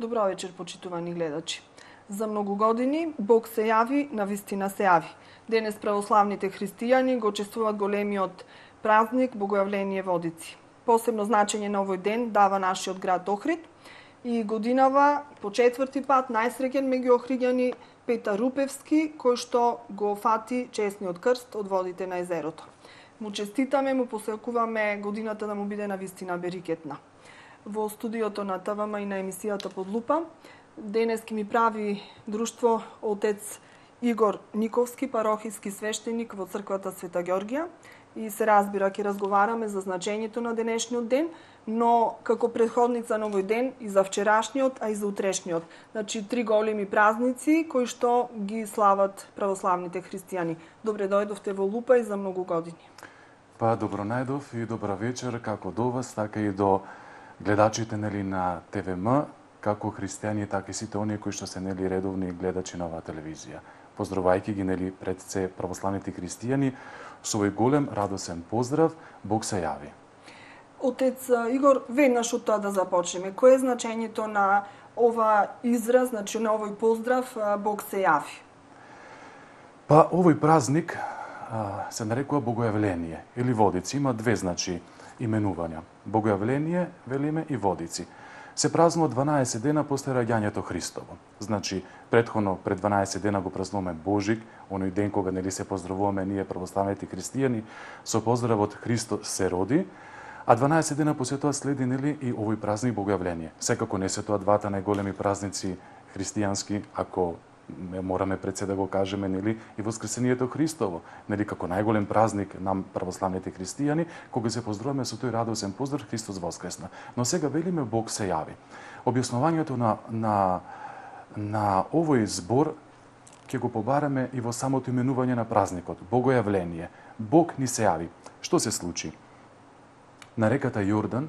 Добро вечер, почитувани гледачи. За многу години Бог се јави, навистина се јави. Денес православните христијани го чествуваат големиот празник Богојавление Водици. Посебно значење на овој ден дава нашиот град Охрид и годинава по четврти пат најсреќен меѓу охриѓани Петар Рупевски, кој што го фати чесниот крст од водите на езерото. Му честитаме, му посекуваме годината да му биде навистина берикетна. Во студиото на ТВМ и на емисијата Под лупа денес ки ми прави друштво отец Игор Никовски, парохиски свештеник во црквата Света Ѓоргија, и се разбира ќе разговараме за значењето на денешниот ден, но како претходница на овој ден и за вчерашниот, а и за утрешниот. Значи, три големи празници кои што ги слават православните христијани. Добре дојдовте во Лупа и за многу години. Па, добро најдов и добра вечер, како до вас, така и до гледачите на ТВМ, како христијани, така и сите оние кои што се редовни гледачи на оваа телевизија. Поздравајќи ги пред се православните христијани со овој голем радосен поздрав, Бог се јави. Отец Игор, веднаш од тоа да започнеме. Кој е значењето на ова израз, значи на овој поздрав Бог се јави? Па, овој празник се нарекува Богојавление или Водици. Има две именувања. Богојавление, велиме, и Водици. Се празнува 12 дена после раѓањето Христово. Значи, претходно пред 12 дена го празнуваме Божик, оној ден кога се поздравуваме ние православните христијани со поздравот Христос се роди, а 12 дена после тоа следи и овој празник Богојавление. Секако не се тоа двата најголеми празници христијански, ако мораме пред се да го кажеме, и Воскресението Христово, како најголем празник нам православните христијани, кога се поздравуваме со тој радосен поздрав Христос воскресна. Но сега велиме Бог се јави. Објаснувањето на овој збор ќе го побараме и во самото именување на празникот, Богојавление. Бог ни се јави. Што се случи? На реката Јордан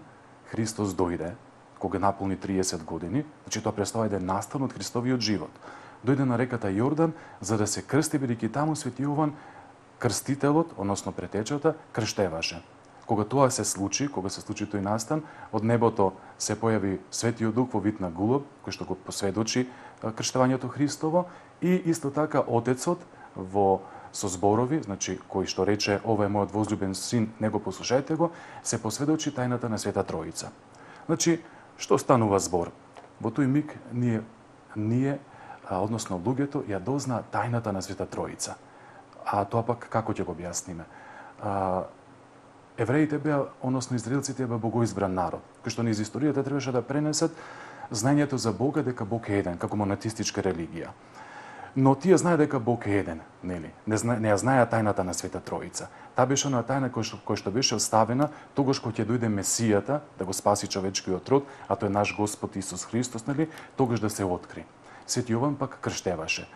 Христос дојде, кога наполни 30 години, значи тоа представува еден настан од Христовиот живот. Дојде на реката Јордан за да се крсти, бидејќи таму Свети Јован, крстителот, односно претечата, крштеваше. Кога тоа се случи, тој настан, од небото се појави Светиот Дух во вид на гулоб, кој што го посведочи крштевањето Христово, и исто така Отецот со зборови, значи кој што рече ова е мојот возлюбен син, него послушајте го, се посведочи тајната на Света Троица. Значи, што станува збор? Во тој миг ние односно луѓето ја дозна тајната на Света Троица. А тоа пак како ќе го објасниме? Евреите беа, односно израелците беа богоизбран народ, кој што низ историјата требаше да пренесат знаењето за Бога дека Бог е еден, како монотеистичка религија. Но тие знаеа дека Бог е еден, нели? Не ја знаеа тајната на Света Троица. Таа беше на тајна кој што беше оставена тогаш кога ќе дојде Месијата да го спаси човечкиот род, а тој е наш Господ Исус Христос, нели? Тогаш да се откри. Свети Јован пак крштеваше.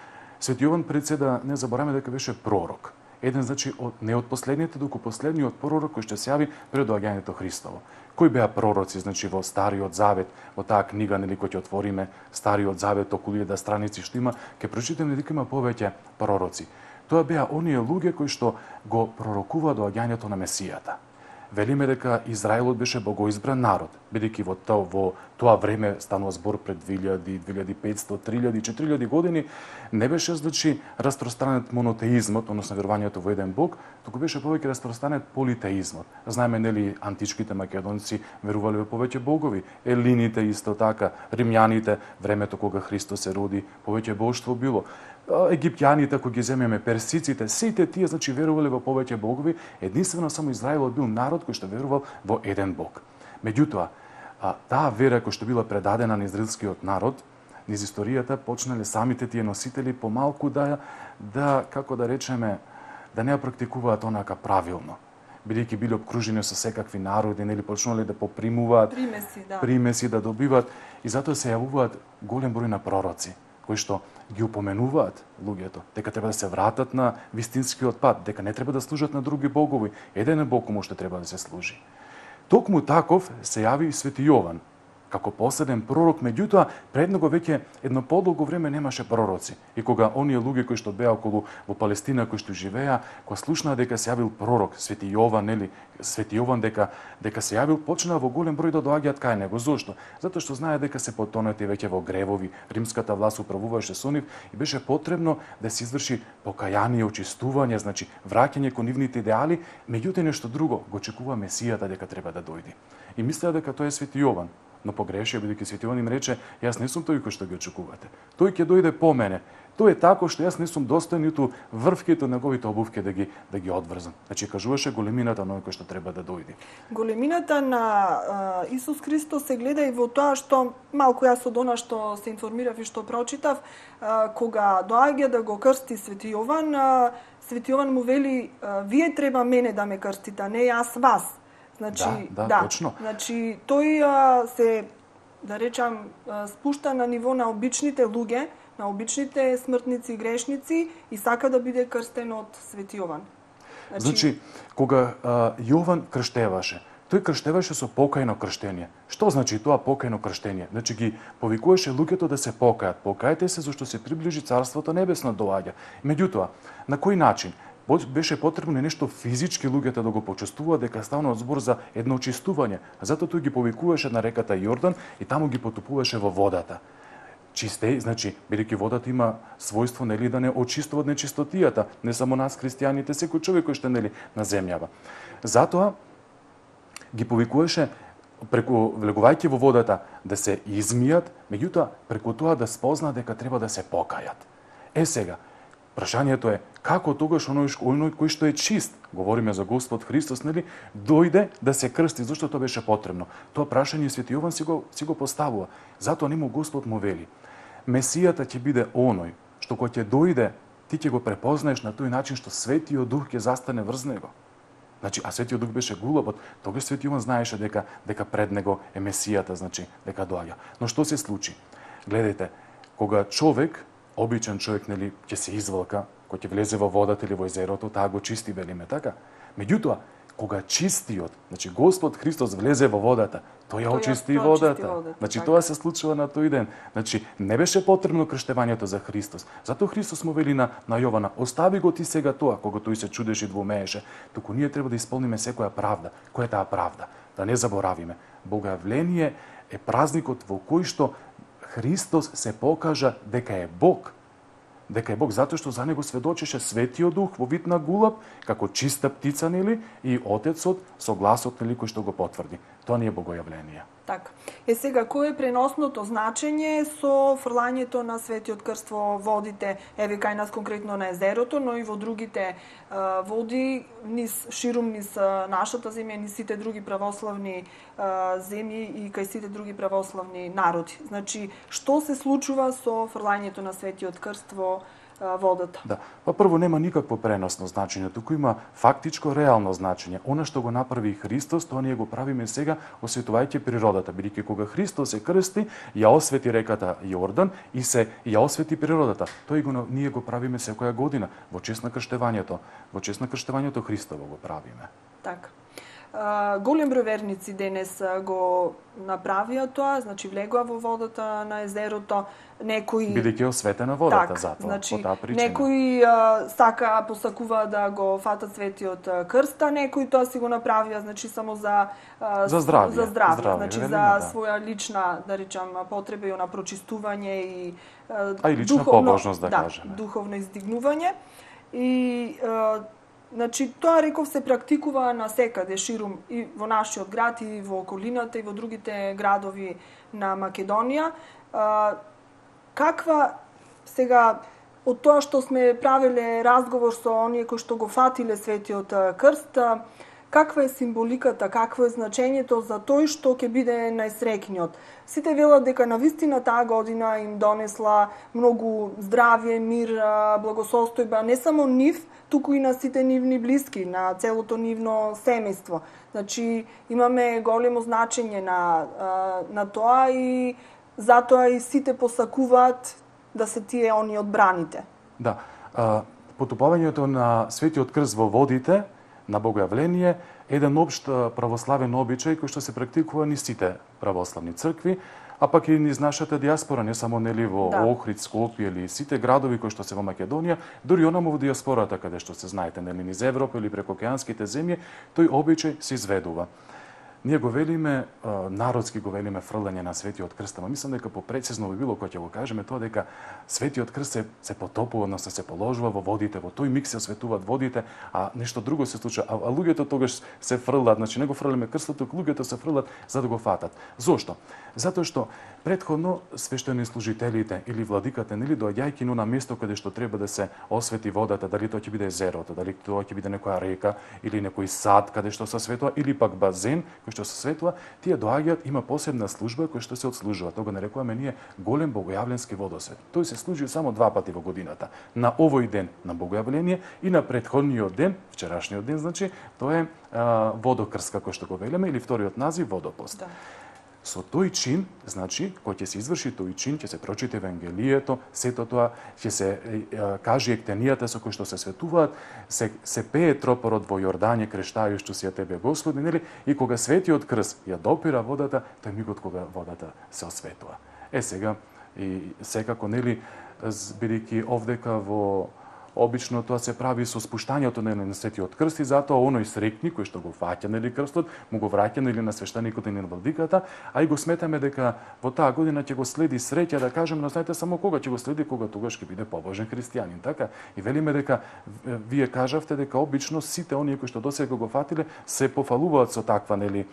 Свети Јован пред се да не забораваме дека беше пророк. Еден, значи, не од последните, туку последниот пророк кој ќе се јави пред доаѓањето Христово. Кои беа пророци, значи, во Стариот Завет, во таа книга, кој ќе отвориме, Стариот Завет, околу 1000 страници што има, ќе прочитаме дека има повеќе пророци. Тоа беа оние луѓе кои што го пророкува доаѓањето на Месијата. Велиме дека Израелот беше богоизбран народ, бидејќи во тоа време станува збор пред 2000, 2500, 3000, 4000 години, не беше, значи, распространет монотеизмот, односно верувањето во еден Бог, туку беше повеќе распространет политеизмот. Знаеме, античките македонци верувале во повеќе богови, елините исто така, римјаните, времето кога Христос се роди, повеќе божство било. Египтјаните, ако ги земеме, персиците, сите тие, значи, верувале во повеќе богови, единствено само Израелот бил народ кој што верувал во еден Бог. Меѓутоа, таа вера која што била предадена на израелскиот народ, низ историјата почнале самите тие носители помалку како да речеме, да не ја практикуваат онака правилно. Бидејќи били обкружени со секакви народи, почнале да попримуваат примеси, да добиваат, и затоа се јавуваат голем број на пророци кои што ги упоменуваат луѓето, дека треба да се вратат на вистинскиот пат, дека не треба да служат на други богови, еден е Бог кому што треба да се служи. Токму таков се јави и Свети Јован, како последен пророк, меѓутоа пред него веќе едно подолго време немаше пророци. И кога оние луѓе кои што беа околу во Палестина, кои што живеа, кога слушнаа дека се јавил пророк, Свети Јован, нели, Свети Јован дека се јавил, почнаа во голем број да доаѓаат кај него. Зошто? Затоа што знае дека се потонети веќе во гревови, римската власт управуваше со нив и беше потребно да се изврши покаяние, очистување, значи враќање кон нивните идеали, меѓутоа нешто друго, го очекува Месијата дека треба да дојде. И мислеа дека тој е Свети Јован, но погрешија бидејќи Свети Јован им рече: јас не сум тој кој што ги очекувате. Тој ќе дојде по мене. Тој е тако што јас не сум достоен ниту врвките од неговите обувки да ги одврзам. Значи кажуваше големината на оној кој што треба да дојде. Големината на Исус Христос се гледа и во тоа што малку јас од она што се информирав и што прочитав, кога доаѓа да го крсти Свети Јован, Свети Јован му вели: вие треба мене да ме крстите, а не јас вас. Значи, да, точно. Значи, тој се, да речам, спушта на ниво на обичните луѓе, на обичните смртници и грешници и сака да биде крстен од Свети Јован. Значи кога Јован крштеваше, тој крштеваше со покајно крштење. Што значи тоа покајно крштење? Значи ги повикуваше луѓето да се покајат. Покајте се зашто се приближи Царството Небесно доаѓа. Меѓутоа, на кој начин? Беше потребно нешто физички луѓето да го почувствуваат дека станува збор за едно очистување. Затоа тој ги повикуваше на реката Јордан и таму ги потопуваше во водата. Чисте, значи, бидејќи водата има својство, нели, да не очистува од нечистотијата, не само нас христијаните, секој човек кој што, нели, на земјава. Затоа ги повикуваше преку влегувајќи во водата да се измијат, меѓутоа преку тоа да спозна дека треба да се покајат. Сега, прашањето е како тогаш оној кој што е чист, говориме за Господ Христос, нели, дојде да се крсти, зашто тоа беше потребно. Тоа прашање Свети Јован си го поставува. Затоа нему Господ му вели: Месијата ќе биде оној што кога ќе дојде, ти ќе го препознаеш на тој начин што Светиот Дух ќе застане врз него. Значи, а Светиот Дух беше гулабот, тогаш Свети Јован знаеше дека пред него е Месијата, значи дека доаѓа. Но што се случи? Гледајте, кога човек, обичен човек, нели, ќе се извалка, кој ќе влезе во водата или во езерото, таа го чисти, велиме, така? Меѓутоа, кога чистиот, значи Господ Христос влезе во водата, тој ја очисти водата. Значи тоа се случува на тој ден. Значи не беше потребно крштевањето за Христос. Затоа Христос му вели на Јована: остави го ти сега тоа, кога тој се чудеше и двумееше. Туку ние треба да исполниме секоја правда. Која е таа правда? Да не заборавиме. Богојавление е празникот во кој што Христос се покажа дека е Бог. Дека е Бог, затоа што за него сведочеше Светиот Дух во вид на гулаб, како чиста птица, нели, и Отецот со гласот, нели, кој што го потврди. Тоа не е богојавление. Така. Сега, кој е преносното значење со фрлањето на Светиот Крст во водите, еве кај нас конкретно на езерото, но и во другите води, ширум низ нашата земја, низ сите други православни земји и кај сите други православни народи. Значи, што се случува со фрлањето на Светиот Крст во водата? Да. Па прво нема никакво преносно значење, туку има фактичко реално значење. Она што го направи Христос, тоа ние го правиме сега, осветувајќи природата, бидејќи кога Христос се крсти, ја освети реката Јордан и ја освети природата. Тоа ние го правиме секоја година во чест на крштевањето. Во чест на крштевањето Христово го правиме. Така. Голем број верници денес го направија тоа, значи влегоа во водата на езерото, некои бидејќи е осветена водата, так, затоа, значи, по таа причина. Некои посакува да го фатат Светиот Крст, а некои тоа си го направија, значи само за здравје, значи за своја лична, да речам, потреба и на прочистување и лична побожност, да кажеме. Духовно издигнување. И значи, тоа, реков, се практикува на секаде ширум и во нашиот град, и во околината, и во другите градови на Македонија. Каква, сега, од тоа што сме правиле разговор со оние кои што го фатиле Светиот Крст, каква е символиката, какво е значењето за тој што ќе биде најсреќниот? Сите велат дека навистина таа година им донесла многу здравје, мир, благосостојба, не само нив, туку и на сите нивни блиски, на целото нивно семејство. Значи, имаме големо значење на тоа и затоа и сите посакуваат да се тие они одбраните. Да. Потопувањето на Светиот Крст во водите на Богојавление еден општ православен обичај кој што се практикува низ сите православни цркви, а пак и низ нашата диаспора, не само нели во Охрид, Скопје или сите градови кои што се во Македонија, дури онаму во диаспората каде што се знаете, нели низ Европа или прекоокеанските земји, тој обичај се изведува. Ние го велиме, народски го велиме фрлање на Светиот крст, ама мислам дека попрецизно би било кога ќе го кажеме тоа дека Светиот крст се потопува, односно се положува во водите, во тој миг се осветуваат водите, а нешто друго се случува, а луѓето тогаш се фрлаат, значи не го фрлиме крстот, туку луѓето се фрлаат за да го фатат. Зошто? Затоа што претходно свештенослужителите или владиката нели доаѓајќи на место каде што треба да се освети водата, дали тоа ќе биде езерото, дали тоа ќе биде некоја река или некој сад каде што се светува или пак базен кој што се светува, тие доаѓаат, има посебна служба која што се отслужува. Тоа го нарекуваме ние голем богојавленски водосвет. Тој се служи само 2 пати во годината. На овој ден на богојавление и на претходниот ден, вчерашниот ден, значи, тоа е водокрст како што го велиме или вториот назив водопост. Да. Со тој чин, значи, кој ќе се изврши тој чин, ќе се прочита Евангелието, сето тоа, ќе се кажи ектенијата со кои што се светуваат, се пее тропорот во Јордање, крштајушчу си ја тебе Господи, нели? И кога Светиот крст ја допира водата, тој мигот кога водата се осветува. Сега, и секако, нели, бидејќи овдека во обично тоа се прави со спуштањето на Светиот крст и затоа оној срекник кој што го фаќа нели крстот, му го враќа нели на свештеникот и на владиката, а и го сметаме дека во таа година ќе го следи среќа, да кажем, но знаете само кога ќе го следи, кога тогаш ќе биде побожен христијанин, така? И велиме дека вие кажавте дека обично сите оние кои што досега го фатиле се пофалуваат со таква нели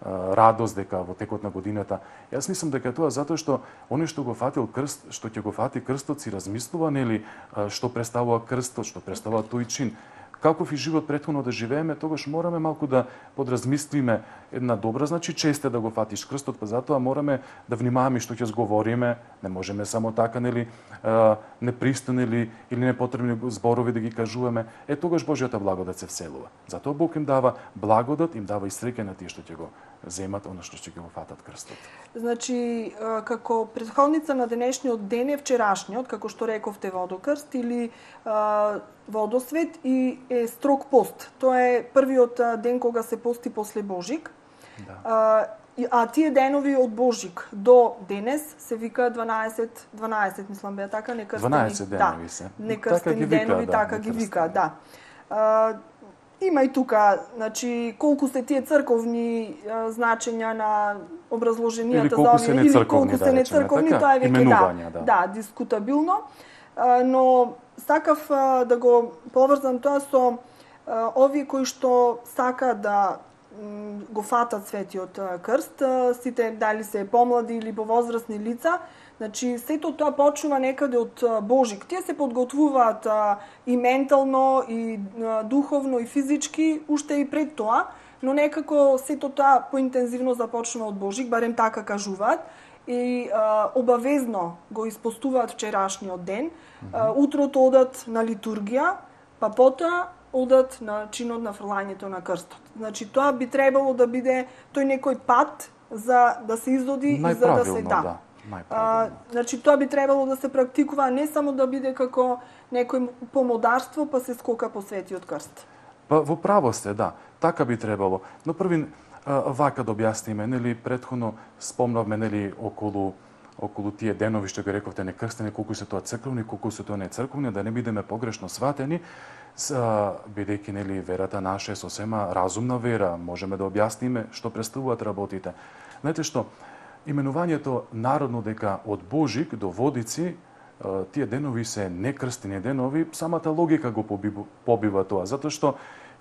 радост дека во текот на годината. Јас мислам дека тоа затоа што оној што го фатил крст, што ќе го фати крстот, си размислува нели што представува крстот, што представува тој чин. Каков и живот претходно да живееме, тогаш мораме малку да подразмислиме една добра, значи чест е да го фатиш крстот, па затоа мораме да внимаваме што ќе зговориме, не можеме само така нели непристојни или непотребни зборови да ги кажуваме. Тогаш Божјата благодат се вселува. Затоа Бог им дава благодат, им дава и среќа на тие што ќе го земат она што ќе го фатат крстот. Значи, како претходница на денешниот ден е вчерашниот, како што рековте, водокрст или водосвет и е строг пост. Тоа е првиот ден кога се пости после Божик. Да. А тие денови од Божик до денес се вика 12, мислам беа така, некрстени. 12 денови се. Некрстени денови, така ги вика, да. Има и тука, значи, колку се тие црковни значења на образложенијата за овие, или колку се нецрковни, тоа е веќе да, дискутабилно. Но сакав да го поврзам тоа со овие кои што сака да го фатат Светиот крст, сите дали се помлади или повозрасни лица, значи сето тоа почнува некаде од Божик. Тие се подготвуваат и ментално, и духовно, и физички, уште и пред тоа, но некако сето тоа поинтензивно започнува од Божик, барем така кажуваат, и обавезно го испостуваат вчерашниот ден. Утрото одат на литургија, па потоа одат на чинот на фрлањето на крстот. Значи тоа би требало да биде тој некој пат за да се изоди и за да се да. Значи тоа би требало да се практикува, не само да биде како некој помодарство па се скока по Светиот крст. Па во право сте, да, така би требало. Но први вака да објасниме, нели претходно спомнавме нели околу тие денови што ги рековте некрстени, колку се тоа црковни, колку се тоа нецрковни, да не бидеме погрешно сватени, бидејќи нели верата наша е сосема разумна вера, можеме да објасниме што представуваат работите. Знаете што, именувањето народно дека од Божик до Водици, тие денови се некрстени денови, самата логика го побива тоа, затоа што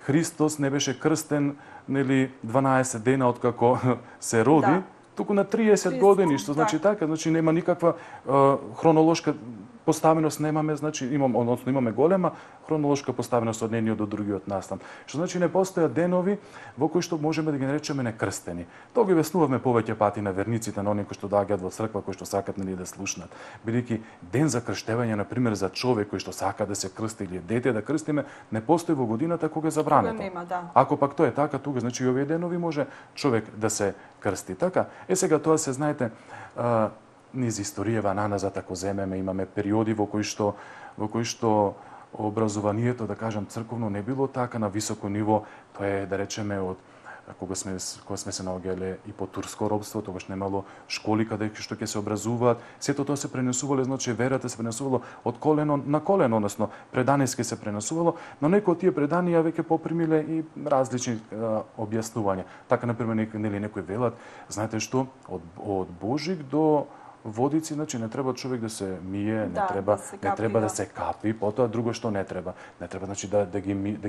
Христос не беше крстен нели 12 дена откако се роди, да, туку на 30 години, што значи така, значи нема никаква хронолошка поставеност немаме, значи имаме голема хронолошка поставеност од едниот до другиот настан. Што значи не постојат денови во кои што можеме да ги наречеме некрстени. Тоа го објаснувавме повеќе пати на верниците, на оние кои што доаѓаат во црква, кои што сакат нели да слушнат. Бидејќи ден за крштевање, на пример за човек кој што сака да се крсти или дете да крстиме, не постои во годината кога е забрането. Да. Ако пак тоа е така, тука значи и овие денови може човек да се крсти. Така, сега тоа се знаете, низ историјава наназад ако земеме, имаме периоди во кои што образованието, да кажам, црковно не било така на високо ниво, тоа е, да речеме, од кога сме се наоѓале и по турско робство, тогаш немало школи каде што ќе се образуваат. Сето тоа се пренесувало, значи верата се пренесувало од колено на колено, односно преданиски се пренесувало, но некои од тие преданија веќе попримиле и различни објаснувања. Така например некои велат, знаете што, од Божик до водици, значи не треба човек да се мие, не треба да се капи, потоа друго што не треба значи да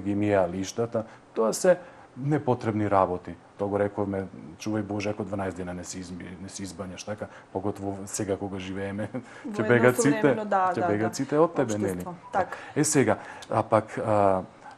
ги мие лиштата. Тоа се непотребни работи. Тоа го рековме, чувај Боже, ако 12 дена не се избањаш, така, поготово сега кога живееме, ќе бегат сите од тебе, нели? Сега, а пак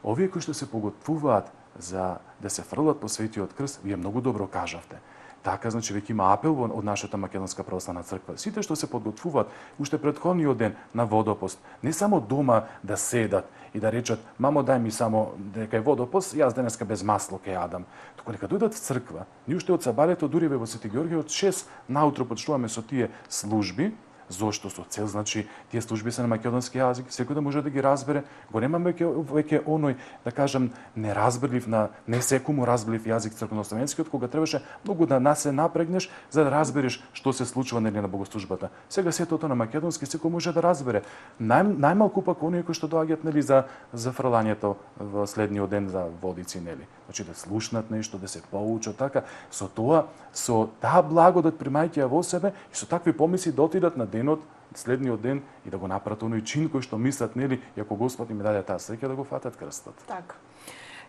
овие кои што се поготвуваат за да се фрлат по светиот крст, вие многу добро кажавте. Така, значи, веќе има апел од нашата Македонска православна црква. Сите што се подготвуваат уште претходниот ден на водопост, не само дома да седат и да речат, мамо, дај ми само дека е водопост, јас денеска без масло ке јадам. Туку нека дојдат в црква. Ние уште од сабарето, дури во Свети Георгија, од 6 наутро почнуваме со тие служби. Зошто? Со цел, значи, тие служби се на македонски јазик, секој да може да ги разбере. Го немаме веќе оној, да кажам, неразбрлив, не секому разбрлив јазик црковнославенскиот, кога требаше многу да се напрегнеш за да разбереш што се случува нели на богослужбата. Сега сето тоа на македонски секој може да разбере. Најмалку пак оние кои што доаѓаат нели за фрлањето во следниот ден за водици, нели. Значи да слушнат нешто, да се поучат, така. Со таа благодат примајќи ја во себе и со такви помисли да отидат на денот, следниот ден и да го направат оној чин кој што мислат, нели, и ако Господ им даде таа среќа да го фатат крстот. Така.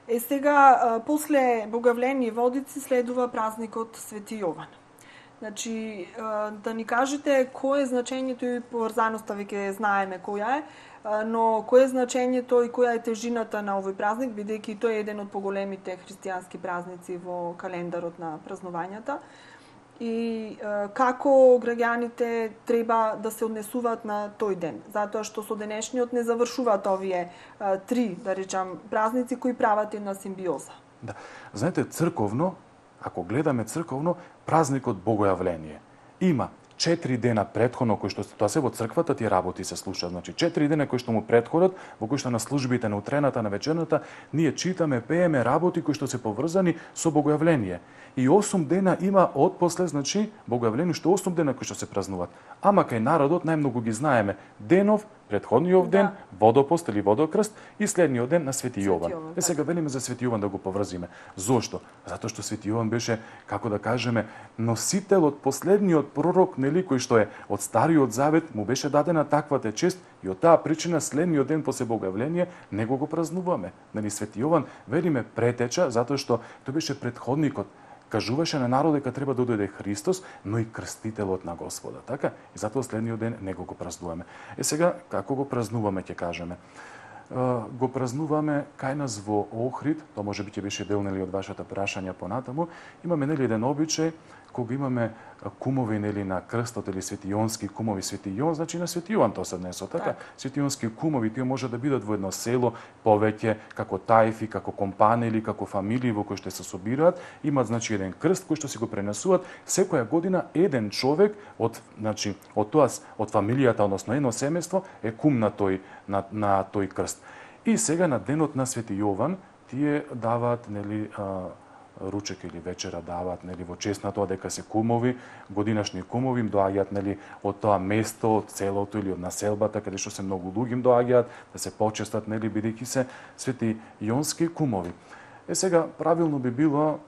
Сега, после Богојавление водици следува празникот Свети Јован. Значи, да ни кажете кој е значењето и поврзаноста, веќе знаеме која е, но кој е значењето и која е тежината на овој празник, бидејќи тој е еден од поголемите христијански празници во календарот на празнувањата, и како граѓаните треба да се однесуваат на тој ден, затоа што со денешниот не завршуваат овие 3, да речам, празници кои прават една симбиоза. Да. Знаете, црковно, ако гледаме црковно, празникот Богојавление има 4 дена претходно, кои што тоа се во црквата тие работи се слушаат, значи 4 дена кои што му претходат, во кои што на службите на утрената, на вечерната, ние читаме, пееме работи кои што се поврзани со Богојавление. И 8 дена има отпосле, значи Богојавление, што 8 дена кои што се празнуваат. Ама кај народот најмногу ги знаеме денов, претходниот ден, водопост или водокрст и следниот ден на Свети Јован. Сега велиме за Свети Јован да го поврзиме. Зошто? Затоа што Свети Јован беше, како да кажеме, носител од последниот пророк, нели, кој што е од Стариот Завет, му беше дадена таквата чест и од таа причина следниот ден после Богојавление него го празнуваме. Нели, Свети Јован велиме претеча затоа што тој беше претходникот. Кажуваше на народот дека треба да дојде Христос, но и крстителот на Господа, така? И затоа следниот ден него го празнуваме. Сега, како го празнуваме, ќе кажеме. Го празнуваме кај нас во Охрид, тоа може би ќе беше дел нели од вашата прашања понатаму. Имаме нели еден обичај кога имаме кумови нели на крстот или светијонски кумови, Свети Јован, значи на Свети Јован тоа се однесува, така? Светијонски кумови, тие може да бидат во едно село, повеќе, како тајфи, како компани или како фамилии во кои што се собираат, имаат значи еден крст кој што си го пренесуваат секоја година еден човек од фамилијата, односно едно семејство е кум на тој крст. И сега на денот на Свети Јован тие даваат нели ручек или вечера даваат нели во чест на тоа дека се кумови, годинашни кумови им доаѓаат нели од тоа место, од селото или од населбата каде што се многу луѓе им доаѓаат да се почестат нели бидејќи се свети јонски кумови. Сега правилно би било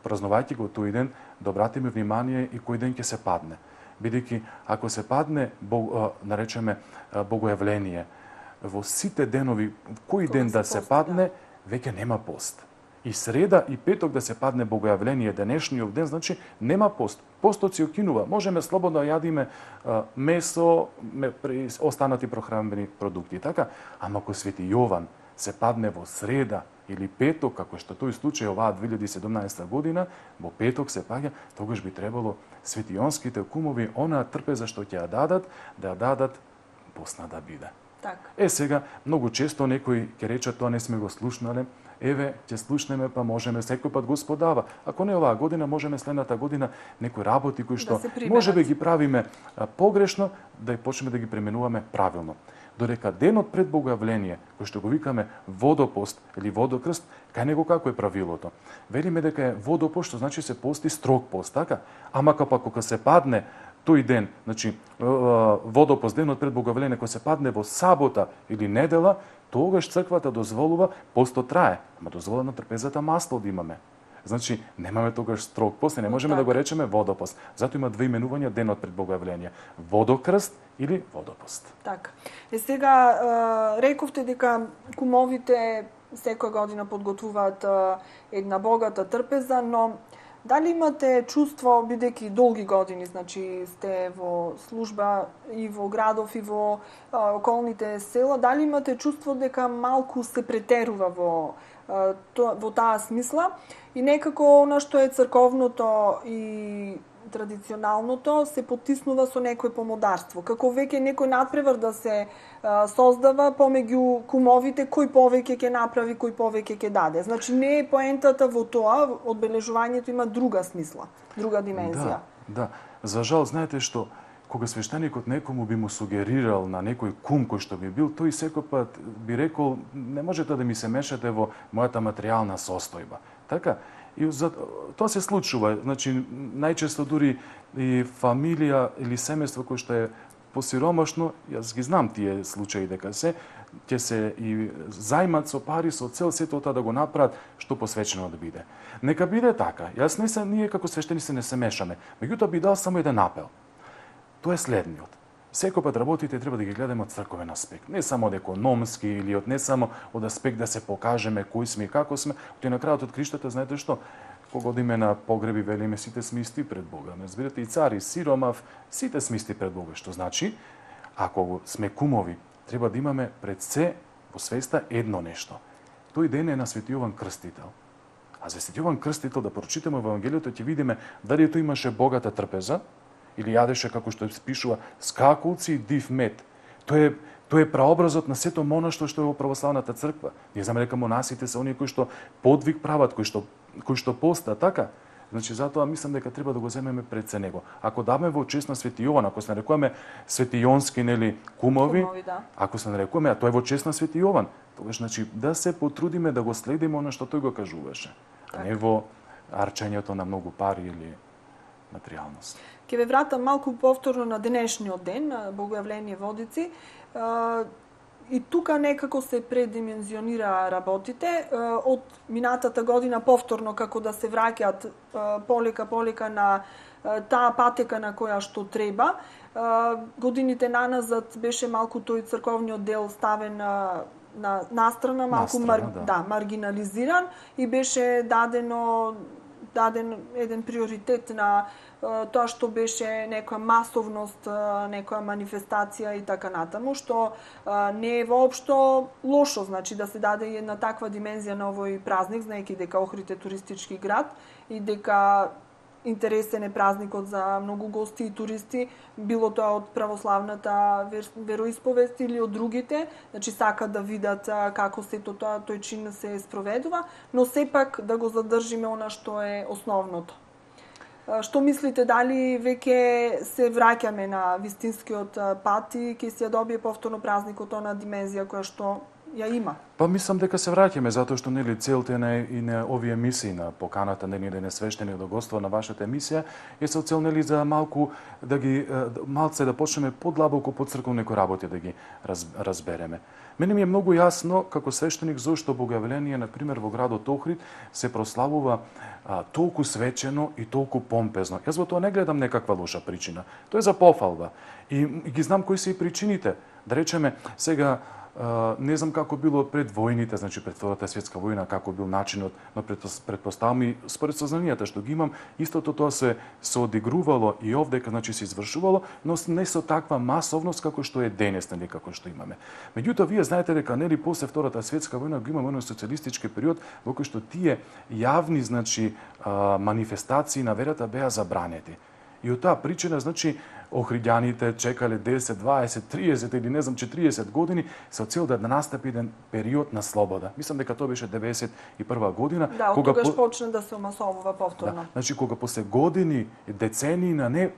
празнувајќи го тој ден да обратиме внимание и кој ден ќе се падне. Бидејќи ако се падне наречеме Богојавление во сите денови, кој ден да се падне, веќе нема пост. И среда и петок да се падне Богојавление денешниот ден, значи нема пост. Постот се окинува. Можеме слободно да јадиме месо, останати прехранбени продукти, така? Ама ако Свети Јован се падне во среда или петок, како што тој случај оваа 2017 година, во петок се паѓа, тогаш би требало светијонските кумови онаа трпеза што ќе ја дадат, да ја дадат постна да биде. Так. Сега, многу често некои ќе речат тоа не сме го слушнале, еве, ќе слушнеме, па можеме секој пат Господ дава. Ако не оваа година, можеме следната година некои работи кои што можеби ги правиме погрешно, да почнеме да ги применуваме правилно. Додека денот пред Богојавление, кој што го викаме водопост или водокрст, кај него како е правилото? Велиме дека е водопост, што значи се пости строг пост, така? Ама кога се падне тој ден, значи водопост, денот пред Богојавление, кога се падне во сабота или недела, тогаш црквата дозволува, постот трае, ама дозволува на трпезата масло да имаме. Значи, немаме тогаш строг пост, не можеме да го речеме водопост. Зато има две именувања денот пред Богојавление. Водокрст или водопост. Така. Сега, рековте дека кумовите секоја година подготвуваат една богата трпеза, но дали имате чувство, бидејќи долги години, значи сте во служба и во градов и во околните села, дали имате чувство дека малку се претерува во таа смисла и некако она што е црковното и традиционалното се потиснува со некој помодарство. Како веќе некој надпревар да се создава помеѓу кумовите, кој повеќе ќе направи, кој повеќе ќе даде. Значи не е поентата во тоа, одбележувањето има друга смисла, друга димензија. Да. За жал, знаете што, кога свештеникот некому би му сугерирал на некој кум кој што би бил, тој секој пат би рекол, не можете да ми се мешате во мојата материјална состојба. Така? И тоа се случува, значи најчесто дури и фамилија или семејство кој што е посиромашно, јас ги знам тие случаи дека ќе се и зајмат со пари со цел сето тоа да го направат што посвечено да биде. Нека биде така. Јас ние како свештеници не се мешаме. Меѓутоа би дал само еден апел. Тоа е следниот. Секој пат работите треба да ги гледаме од црковен аспект. Не само од економски или не само од аспект да се покажеме кои сме и како сме. Тој на крајот од криштата, знаете што? Кога одиме на погреби, велиме сите сме исти пред Бога. Не разбирате, и цар, и сиромав, сите сме исти пред Бога. Што значи, ако сме кумови, треба да имаме пред се во свеста едно нешто. Тој ден е на Свети Јован Крстител. А за Свети Јован Крстител да прочитаме во Евангелието ќе видиме дали тој имаше богата трпеза, или јадеше, како што се пишува, скакулци и див мед. Тој е прообразот на сето монаштво што е во православната црква. Ние знаме дека монасите се оние кои што подвиг прават, кои што постат, така? Значи, затоа мислам дека треба да го земеме пред се него. Ако даме во чест на Свети Јован, ако се нарекуваме светијонски, нели, кумови, да. Ако се нарекуваме, а тоа е во чест на Свети Јован, тогаш, значи, да се потрудиме да го следиме она што тој го кажуваше, а не во арчењето на многу пари или материјалност. Ке ве вратам малку повторно на денешниот ден, на Богојавление Водици. И тука некако се предимензионира работите. Од минатата година повторно како да се враќаат полека на таа патека на која што треба. Годините наназад беше малку тој црковниот дел ставен на настрана, малку маргинализиран и беше даден еден приоритет на тоа што беше некоја масовност, некоја манифестација и така натаму, што не е воопшто лошо, значи да се даде една таква димензија на овој празник, знаејќи дека Охрид е туристички град и дека интересен е празникот за многу гости и туристи, било тоа од православната вероисповест или од другите, значи сакат да видат како сето тоа тој чин се спроведува, но сепак да го задржиме она што е основното. Што мислите, дали веќе се враќаме на вистинскиот пат и ќе се ја добие повторно празникот она димензија која што ја има? Па мислам дека се враќаме затоа што нели целта и на овие емисии на поканата на еден свештеник да гоствува на вашата емисија е со цел нели за малку да ги малце да почнеме подлабоко по црковни работи да ги разбереме. Мене ми е многу јасно како свештеник зошто Богојавление на пример во градот Охрид се прославува толку свечено и толку помпезно. Јас во тоа не гледам некаква лоша причина. Тоа е за пофалба. И ги знам кои се и причините. Да речеме сега не знам како било пред војните, значи пред Втората светска војна, како бил начинот, но предпоставам и според сознанијата што ги имам, истото тоа се одигрувало и овдека, значи се извршувало, но не со таква масовност како што е денес, нели како што имаме. Меѓутоа вие знаете дека нели после Втората светска војна го имаме оној социјалистички период во кој што тие јавни, значи манифестации на верата беа забранети. И од таа причина, значи, охриѓаните чекале 10, 20, 30 или не знам 40 години со цел да настапи еден период на слобода. Мислам дека тоа беше 91 година, Да, од тогаш почна да се масовува повторно. Да, значи кога после години, децении на не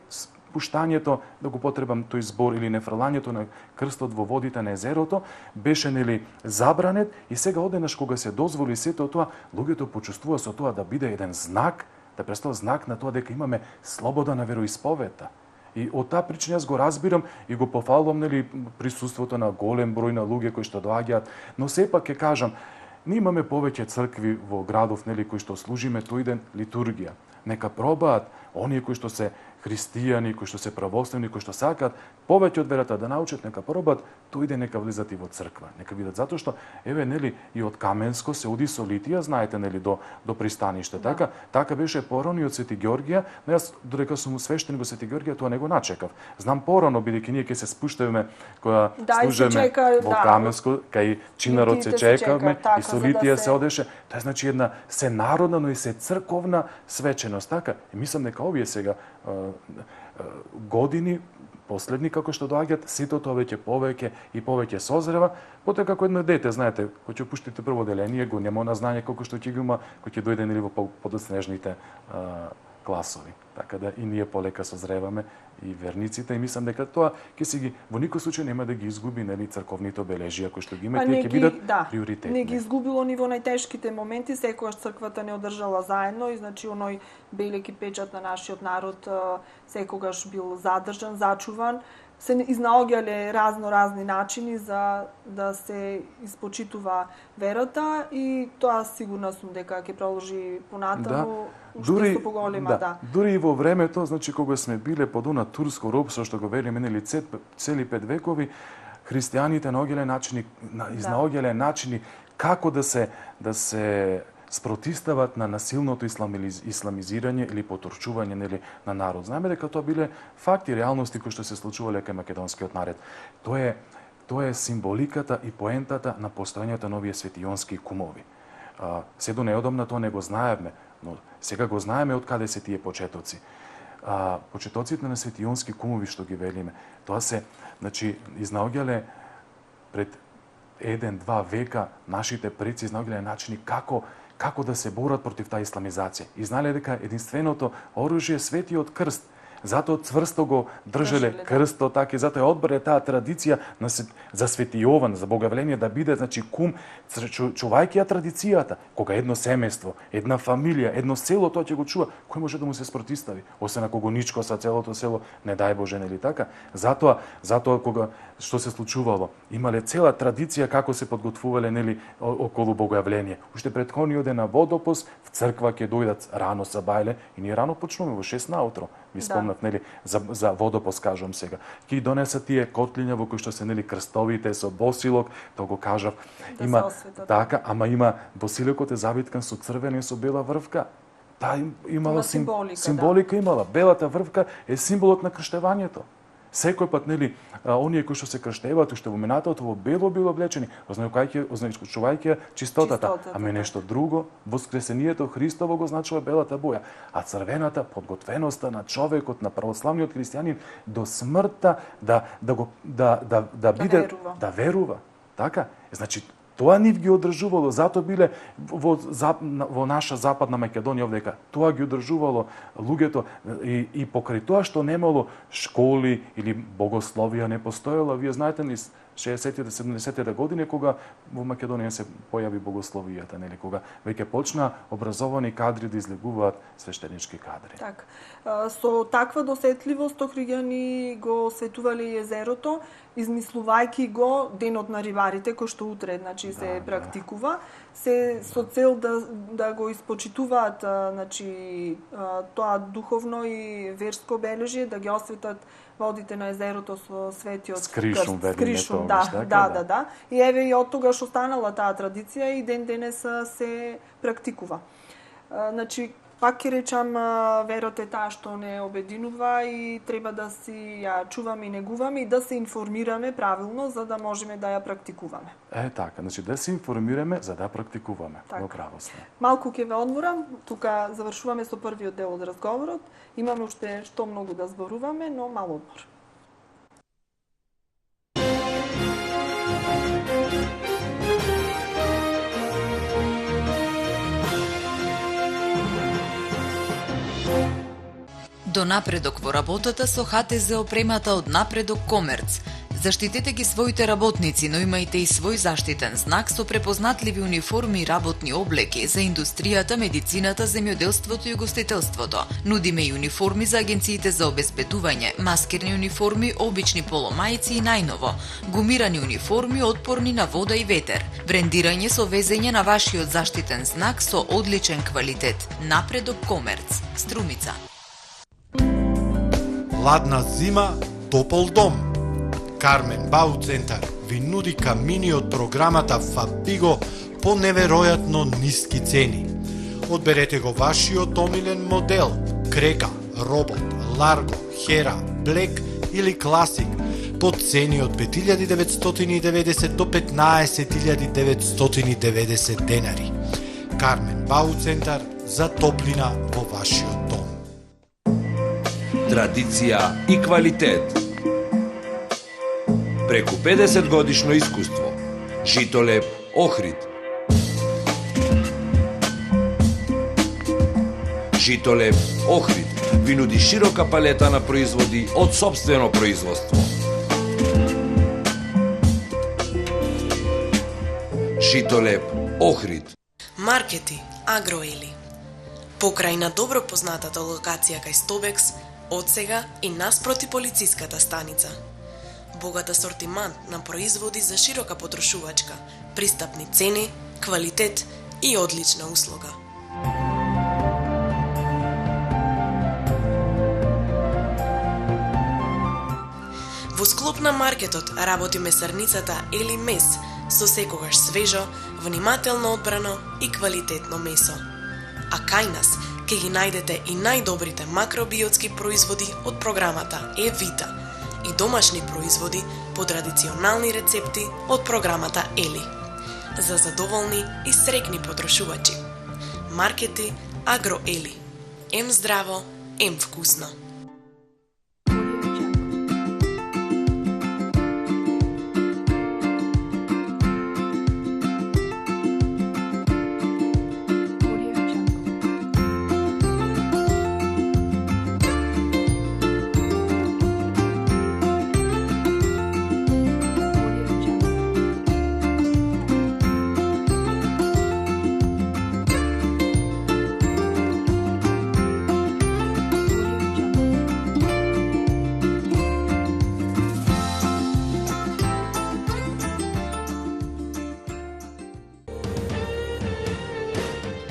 пуштањето, да го потребам тој збор, или нефрлањето на крстот во водите на езерото, беше нели забранет, и сега одеднаш кога се дозволи сето тоа, луѓето почувствува со тоа да биде еден знак, да представува знак на тоа дека имаме слобода на вероисповета. И од таа причина јас го разбирам и го пофалувам нели присуството на голем број на луѓе кои што доаѓаат, но сепак ќе кажам, ние имаме повеќе цркви во градов нели кои што служиме тој ден литургија. Нека пробаат оние кои што се христијани, кои што се православни, кои што сакаат повеќе од верата да научат, нека пробаат, тој ден нека влезат и во црква. Нека видат, затоа што еве нели и од Каменско се оди со Литија, знаете нели до пристаниште. Да. Така беше порано и од Свети Ѓоргија, но јас додека сум свештеник во Свети Ѓоргија тоа не го начекав. Знам порано бидејќи ние ќе се спуштаме кога служиме во Каменско, кај чинарот се чекаме и со Литија се одеше. Тоа значи една се народна, но и се црковна свеченост, така? И мислам дека овие сега години последни како што доаѓаат, сето тоа веќе повеќе и повеќе созрева, потоа како едно дете, знаете, кој ќе пуштите прво деление, го нема на знање колку што ќе го има, кој ќе дојде нели во подоснежните класови. Така да и ние полека созреваме и верниците, и мислам дека тоа ќе се ги во никој случај нема да ги изгуби нели црковните обележија кои што ги има, тие ќе бидат приоритетни. Не ги изгубило ни во најтешките моменти, секогаш црквата не одржала заедно и значи оној белеки печат на нашиот народ секогаш бил задржан, зачуван. Се изнаоѓале разни начини за да се испочитува верата и тоа сигурна сум дека ќе продолжи понатаму. Дури и во времето, значи кога сме биле под она турско робство што го велиме нели цели 5 векови, христијаните наоѓале начини, изнаоѓале начини како да се спротистават на насилното исламизирање или потурчување нели на народ. Знаеме дека тоа биле факти, реалности кои што се случувале кај македонскиот народ. Тоа е символиката и поентата на постојањето на овие светионски кумови. Се до неодамна тоа не го знаевме, но сега го знаеме од каде се тие почетоци. Почетоците на светионски кумови што ги велиме, тоа се, значи, изнаоѓале пред 1-2 века нашите предци изнаоѓале начини како да се борат против таа исламизација. И знаеле дека единственото оружје е светиот крст. Затоа цврсто го држеле крстот, така и затоа одбрале таа традиција за Свети Јован, за богојавление да биде, значи, кум, чувајќи ја традицијата. Кога едно семејство, една фамилија, едно село тоа ќе го чува, кој може да му се спротистави? Освен ако го ничко са целото село, не дај Боже, нели така? Затоа кога што се случувало, имале цела традиција како се подготвувале нели околу богојавление. Уште претходниот ден на Водопос, в црква ќе дојдат рано сабајле и ние рано почнуваме во 6 наутро. Ви спомнав нели за Водопос кажам сега. Ќе донесат тие котлиња во кои што се нели крстовите со босилок, тоа го кажав. Има така, ама има босилокот е завиткан со црвена и со бела врвка. Таа имала символика имала. Белата врвка е символот на крштевањето. Секој пат, нели, оние кои што се крштеваат, уште во минатото во бело било облечени, означувајќи чистотата. Ами нешто друго, воскресението Христово го значува белата боја, а црвената подготвеноста на човекот, на православниот христијанин до смртта да верува. Така? Значи, тоа нив ги одржувало, затоа биле во наша западна Македонија овдека. Тоа ги одржувало луѓето и покрај тоа што немало школи или богословија не постоела. Вие знаете ли 60-те, 70-те години кога во Македонија се појави богословијата, нели, кога веќе почна образовани кадри да излегуваат свештенички кадри. Так. Со таква досетливост охриѓани го осветувале езерото, измислувајќи го денот на рибарите кој што утре се практикува, се со цел да го испочитуваат тоа духовно и верско обележје, да ги осветат водите на езерото со светиот крст. Скришум, да. И еве и од тогаш останала таа традиција и ден денес се практикува. Пак ќе речам, верата е таа што не обединува и треба да си ја чуваме и негуваме и да се информираме правилно за да можеме да ја практикуваме. Така, значи да се информираме за да практикуваме. Во право сме. Малку ќе ве одморам, тука завршуваме со првиот дел од разговорот. Имаме уште што многу да зборуваме, но мал одмор. До напредок во работата со ХТЗ опремата од Напредок Комерц. Заштитете ги своите работници, но имајте и свој заштитен знак со препознатливи униформи и работни облеки за индустријата, медицината, земјоделството и гостителството. Нудиме и униформи за агенциите за обезбедување, маскерни униформи, обични поломајци и најново, гумирани униформи отпорни на вода и ветер. Брендирање со везење на вашиот заштитен знак со одличен квалитет. Напредок Комерц. Струмица. Ладна зима, топол дом. Кармен Бау Центар ви нуди камини од програмата Фабиго по неверојатно ниски цени. Одберете го вашиот омилен модел, Крека, Робот, Ларго, Хера, Блек или Класик по цени од 5.990 до 15.990 денари. Кармен Бау Центар за топлина во вашиот дом. Традиција и квалитет. Преку 50 годишно искуство. Житолеп Охрид. Житолеп Охрид ви нуди широка палета на производи од сопствено производство. Житолеп Охрид. Маркети Агроели. Покрај на добро познатата локација кај Стобекс, од сега и наспроти полициската станица. Богат асортимент на производи за широка потрошувачка, пристапни цени, квалитет и одлична услуга. Во склоп на маркетот работи месарницата Ели Мес со секогаш свежо, внимателно одбрано и квалитетно месо. А кај нас ќе ги најдете и најдобрите макробиотски производи од програмата Евита и домашни производи по традиционални рецепти од програмата Ели. За задоволни и срекни потрошувачи. Маркети Агроели. Ем здраво, ем вкусно.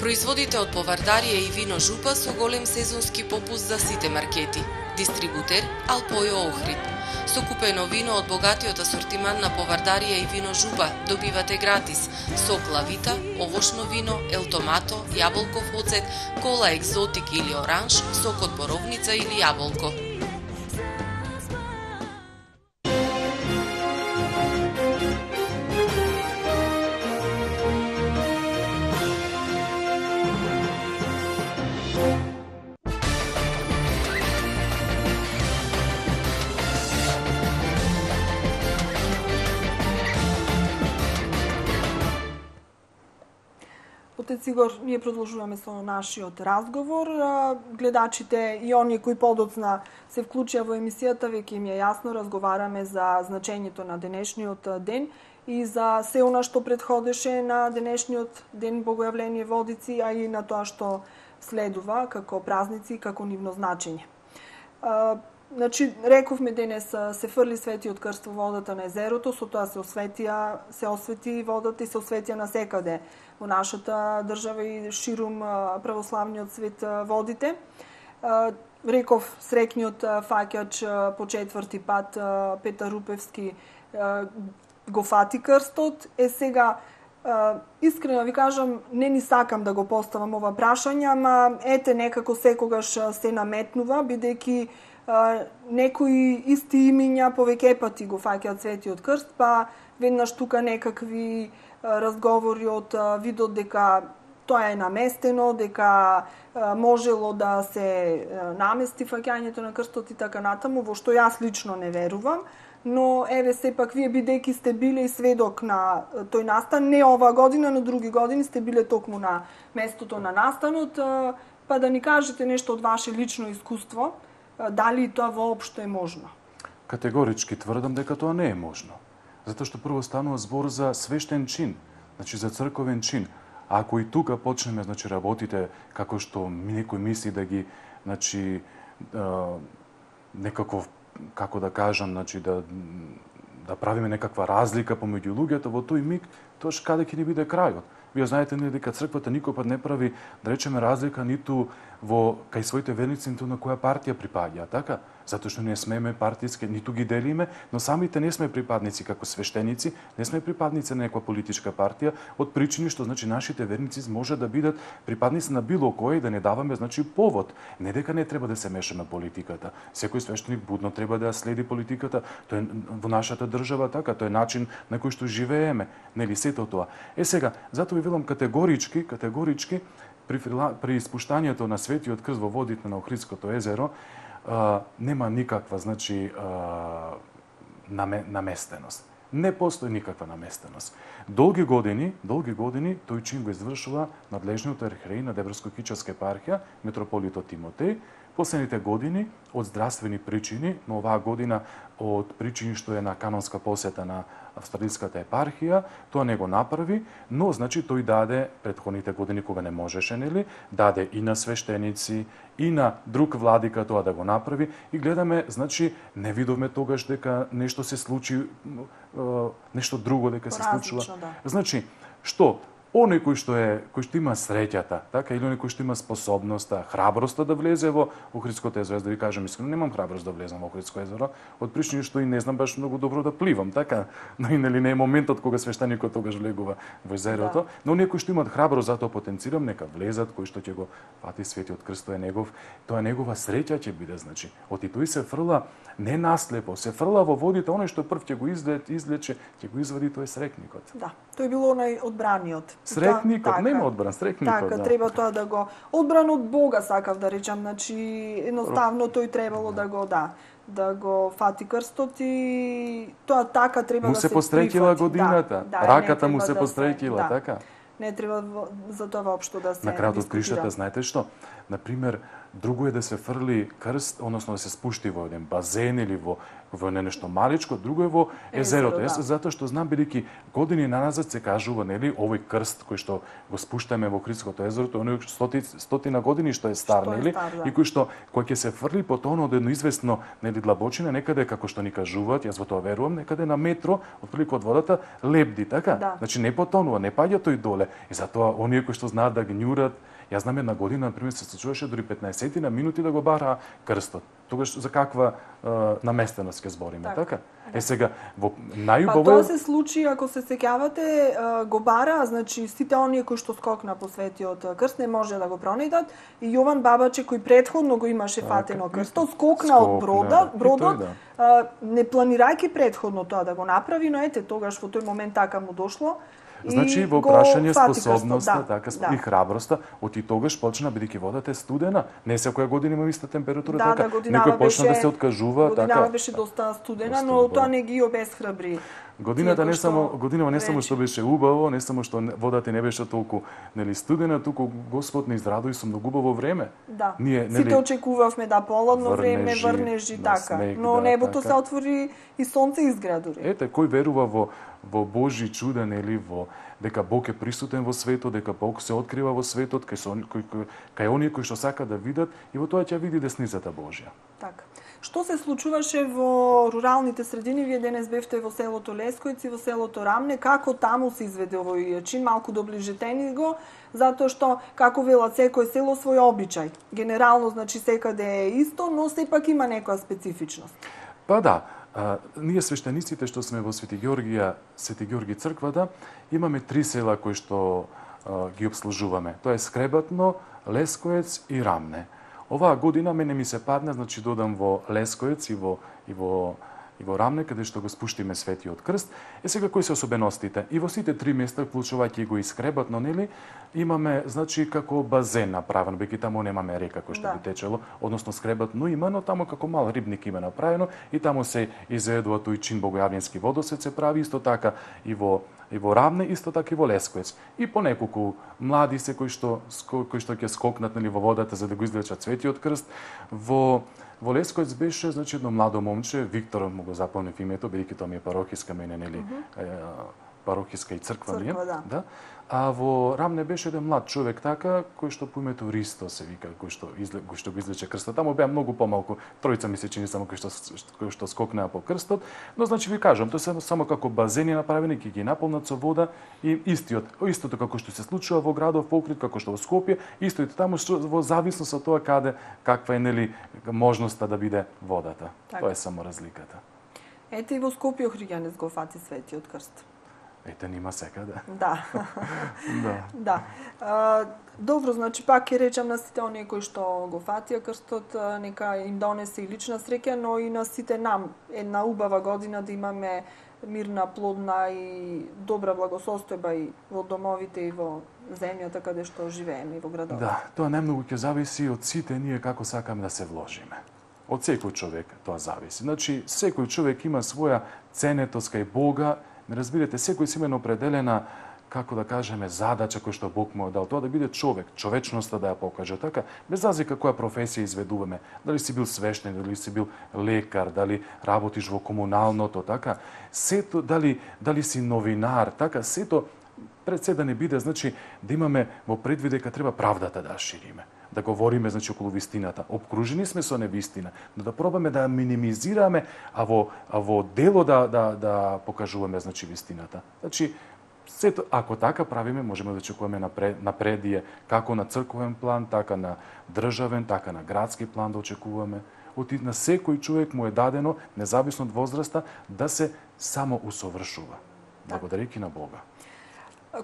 Производите од повардарија и вино Жупа со голем сезонски попуст за сите маркети. Дистрибутер Алпојо Охрид. Со купено вино од богатиот асортимент на повардарија и вино Жупа добивате гратис сок лавита, овошно вино, елтомато, јаболков оцет, кола екзотик или оранж, сок од боровница или јаболко. Сигур, ние продолжуваме со нашиот разговор. Гледачите и оние кои подоцна се вклучија во емисијата, веќе им е јасно, разговараме за значењето на денешниот ден и за се она што претходеше на денешниот ден Богојавление Водици, а и на тоа што следува како празници и како нивно значење. Значи, рековме денес се фрли светиот крст во водата на езерото, со тоа се освети водата и се осветија насекаде во нашата држава и ширум православниот свет водите. Реков срекниот фаќач по четврти пат Петар Рупевски го фати крстот, сега Искрено ви кажам, не ни сакам да го поставам ова прашање, ама ете некако секогаш се наметнува, бидејќи некои исти имиња повеќе пати го фаќаат Светиот Крст, па веднаш тука некакви разговори од видот дека тоа е наместено, дека можело да се намести фаќањето на крстот и така натаму, во што јас лично не верувам. Но еве сепак вие бидејќи сте биле и сведок на тој настан, не ова година, но други години сте биле токму на местото на настанот, па да ни кажете нешто од ваше лично искуство, дали тоа воопшто е можно? Категорички тврдам дека тоа не е можно. Затоа што прво станува збор за свештен чин, значи за црковен чин. А ако и тука почнеме, значи работите како што некој мисли да ги, значи некако, како да кажам, значи да правиме некаква разлика помеѓу луѓето, во тој миг тоа каде ќе ни биде крајот. Вие знаете нели дека црквата никој пат не прави, да речеме, разлика ниту во кај своите верници, ниту на која партија припаѓа, така? Затоа што не смееме партиски, ниту ги делиме, но самите не сме припадници како свештеници, не сме припадници на некоја политичка партија, од причини што значи нашите верници може да бидат припадници на било кој, да не даваме значи повод. Не дека не треба да се мешаме политиката. Секој свештеник будно треба да следи политиката, тоа е во нашата држава така, тоа е начин на кој што живееме, нели сето тоа. Сега, затоа ви велам категорички при испуштањето на Светиот Крст во водите на Охридското езеро, нема никаква, значи, наместеност. Не постои никаква наместеност. Долги години тој чин го извршува надлежниот архиерей на Деврско-Кичевска епархија, митрополитот Тимотеј. Последните години, од здравствени причини, но оваа година од причини што е на канонска посета на Австралиската епархија, тоа не го направи, но значи тој даде претходните години кога не можеше, нели, даде и на свештеници, и на друг владика тоа да го направи и гледаме, значи не видовме тогаш дека нешто се случи, нешто друго дека се случува. Да. Значи, што оној кој што има среќата, така, или оној кој што има способноста, храброста да влезе во Охридското езеро, да ви кажам искрено, немам храброст да влезам во Охридско езеро, од причини што и не знам баш многу добро да пливам, така, но и нели не е моментот кога свештеникот тогаш влегува во езерото, но оние кои што имаат храброст, затоа потенцирам, нека влезат, кој што ќе го фати Светиот Крст, тоа е негова среќа ќе биде, значи. Оти тој се фрла не наслепо, се фрла во водите, оној што прв ќе го излече, ќе го извади, тој е срекникот. Да, тој бил онај одбраниот. Срекникот, нема одбран, срекникот. Така, да. треба тоа да го одбран од Бога, сакав да речам, значи едноставно тој требало да го фати крстот и тоа така треба му да се прифати. Му се пострекила годината, раката му се да пострекила, така. Не треба за тоа воопшто да се на крајот од дискутира. кришата, знаете што? Например, друго е да се фрли крст, односно да се спушти во еден базен или во нешто маличко, друго е во езерото. Да. Затоа што знам, бидејќи години наназад се кажува, нели, овој крст кој што го спуштаме во Охридското езеро, тоа е стотина години што е стар, нели? Да. И кој ќе се фрли по тоа од едно известно, нели, длабочина, некаде како што ни кажуваат, јас во тоа верувам, некаде на метро, отприлика од водата, лебди, така? Да. Значи не потонува, не паѓа тој доле. И затоа оние кои што знаат да гњурат, јас знам една година, например, се случуваше дури 15 на минути да го бара крстот. Тогаш за каква наместеност ќе збориме, така? Сега, во најубаво... Па тоа се случи, ако се сеќавате, го бара, значи сите оние кои што скокна по Светиот Крст не може да го пронајдат и Јован Бабаче кој претходно го имаше фатено крстот, скокна од бродот, не планирајќи претходно тоа да го направи, но ете тогаш во тој момент така му дошло. Значи во прашање способноста, да, и храброста, од и тогаш почна бидејќи водата е студена. Не секоја година има иста температура, така. Некој почна да се откажува, така. Годинава беше доста студена, но тоа не ги обесхрабри. Годинава не само што беше убаво, не само што водата не беше толку, нели, студена, туку Господ не израдови со многу убаво време. Да. Ние, нели, сите очекувавме полудно време, врнежи, така. Снег, но небото така. се отвори и сонце изградори. Ете, кој верува во Божји чуда, нели, дека Бог е присутен во светот, дека Бог се открива во светот, кај оние кои што сака да видат, и во тоа ќе види десницата Божја. Така. Што се случуваше во руралните средини? Вие денес бевте во селото Лескојци, во селото Рамне. Како таму се изведе овој чин? Малку доближетени го, затоа што, како велат, секој село свој обичај. Генерално, значи, секаде е исто, но сепак има некоја специфичност. Па да, Ние свештениците што сме во Свети Георги црквата, имаме 3 села кои што ги обслужуваме. Тоа е Скребатно, Лескоец и Рамне. Оваа година мене ми се падна, значи додам во Лескоец и во Рамне, каде што го спуштиме Светиот крст. Сега кои се особеностите? И во сите 3 места, вклучувајќи го и Скребатно, нели, имаме, значи, како базен направен, бејќи таму немаме река кој што би течело, односно Скребатно има, но таму како мал рибник има направено и таму се изведува тој чин богојавленски водосет се прави, исто така и во Рамне, исто така и во Лескоец. И по неколку млади се кои што ќе скокнат, нели, во водата за да го извлечат Светиот крст. Во Лескоец беше, значи, едно младо момче, Виктор, му го запомнив името, бидејќи тоа ми е парохиска мене, нели, парохиска и црква ли е. Да. А во Рамне беше еден млад човек така, кој што по името Ристо се вика, кој што го излече крстот. Таму беа многу помалку, тројца ми се чини само кои што скокнаа по крстот, но значи ви кажам, тоа се само како базени направени, ќе ги наполнат со вода и истото како што се случува во градов Охрид, како што во Скопје, истото таму во зависност од тоа каква е, нели, можноста да биде водата. Тоа е само разликата. Ете и во Скопје Охриѓанец го фати Светиот крст. Ете, нима секаде. Да. Да. Добро, значи пак ќе речам на сите оние кои што го фатија крстот, нека им донесе и лична среќа, но и на сите нам една убава година да имаме мирна, плодна и добра благосостојба и во домовите и во земјата каде што живееме и во градовите. Да, тоа најмногу ќе зависи од сите ние како сакаме да се вложиме. Од секој човек тоа зависи. Значи, секој човек има своја ценетост кај Бога. Не разбирате, секој си има определена, како да кажеме, задача која што Бог му е дал. Тоа да биде човек, човечноста да ја покаже. Така, без разлика која професија изведуваме. Дали си бил свештеник, дали си бил лекар, дали работиш во комуналното, така. Сето, дали си новинар, така, сето пред се да не биде, значи, да имаме во предвид дека треба правдата да ја шириме. Да говориме, значи, околу вистината. Обкружени сме со невистина, но да пробаме да ја минимизираме, а во дело да покажуваме, значи, вистината. Значи, сето, ако така правиме, можеме да очекуваме напредие, како на црковен план, така на државен, така на градски план да очекуваме. На секој човек му е дадено, независно од возраста, да се само усовршува. Благодарејќи на Бога.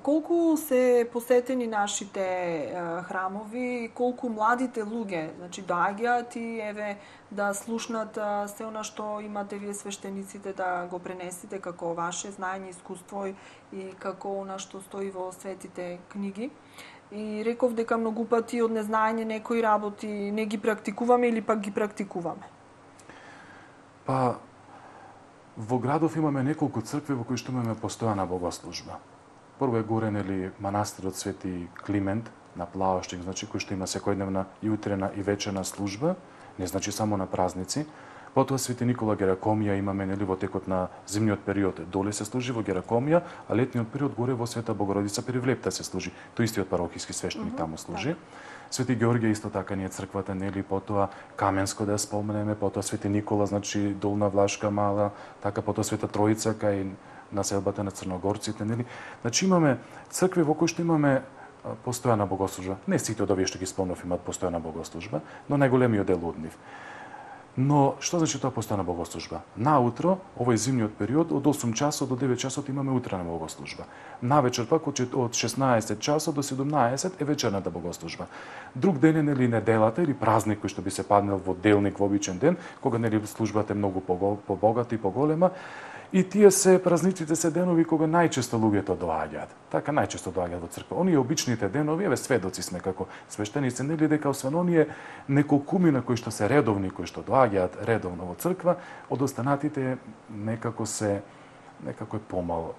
Колку се посетени нашите храмови, колку младите луѓе, значи, доаѓаат и еве да слушнат се она што имате вие свештениците да го пренесете како ваше знаење, искуство и како она што стои во светите книги. И реков дека многу пати од незнаење некои работи не ги практикуваме или пак ги практикуваме. Па, во градов имаме неколку цркви во кои што имаме постојана богослужба. Прво е горе, нели, манастирот Свети Климент на Плаошчик, значи, кој што има секојдневна и утрена и вечерна служба, не значи само на празници. Потоа Свети Никола Геракомија имаме, нели, во текот на зимниот период доле се служи во Геракомија, а летниот период горе во Света Богородица при Влепта се служи. Тој истиот парохиски свештеник таму служи. Свети Георгија исто така ни е црквата, нели, потоа Каменско да ја споменеме, потоа Свети Никола, значи Долна Влашка мала, така потоа Света Троица кај населбата на црногорците, нели? Значи имаме цркви во кои што имаме постојана богослужба. Не сите од овие што ги спомнав имаат постојана богослужба, но најголемиот дел од нив. Но што значи тоа постојана богослужба? Наутро, овој зимниот период, од 8 часот до 9 часот имаме утрена богослужба. Навечер пак од 16 часот до 17 е вечерната богослужба. Друг ден е, нели, неделата или празник кој што би се паднал во делник во обичен ден, кога, нели, службата е многу побогата и поголема. И тие се празниците се денови кога најчесто луѓето доаѓаат. Така најчесто доаѓаат во црква. Оние обичните денови, еве сведоци сме како свештеници, нели, дека освен оние неколкумина кои што се редовни, кои што доаѓаат редовно во црква, од останатите некако е помало.